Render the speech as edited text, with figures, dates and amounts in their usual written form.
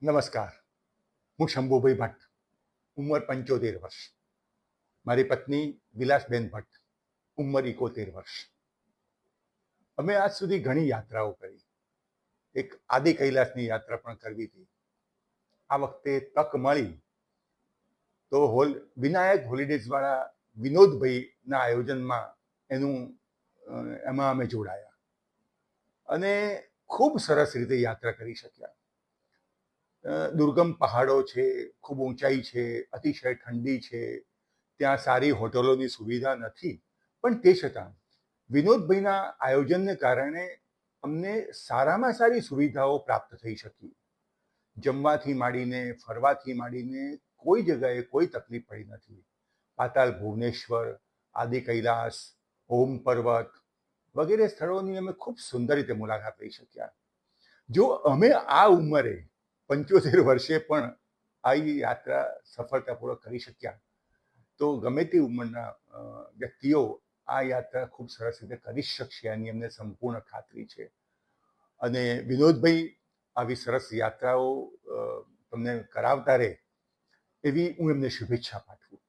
નમસ્કાર. હું શંભુભાઈ ભટ્ટ, ઉંમર 75 વર્ષ. મારી પત્ની વિલાસબેન ભટ્ટ, ઉંમર 71 વર્ષ. અમે આજ સુધી ઘણી યાત્રાઓ કરી. એક આદિ કૈલાસની યાત્રા પણ કરવી હતી. આ વખતે તક મળી તો વિનાયક હોલિડેઝવાળા વિનોદભાઈના આયોજનમાં એમાં અમે જોડાયા અને ખૂબ સરસ રીતે યાત્રા કરી શક્યા. દુર્ગમ પહાડો છે, ખૂબ ઊંચાઈ છે, અતિશય ઠંડી છે, ત્યાં સારી હોટલોની સુવિધા નથી, પણ તે છતાં વિનોદભાઈના આયોજનને કારણે અમને સારામાં સારી સુવિધાઓ પ્રાપ્ત થઈ શકી. જમવાથી માંડીને ફરવાથી માંડીને કોઈ જગ્યાએ કોઈ તકલીફ પડી નથી. પાતાલ ભુવનેશ્વર, આદિ કૈલાસ, ઓમ પર્વત વગેરે સ્થળોની અમે ખૂબ સુંદર રીતે મુલાકાત લઈ શક્યા. જો અમે આ ઉંમરે 75 વર્ષે પણ આ યાત્રા સફળતાપૂર્વક કરી શક્યા તો ગમે તે ઉંમરના વ્યક્તિઓ આ યાત્રા ખૂબ સરસ રીતે કરી શકશે એની અમને સંપૂર્ણ ખાતરી છે. અને વિનોદભાઈ આવી સરસ યાત્રાઓ તમને કરાવતા રહે એવી હું એમને શુભેચ્છા પાઠવું.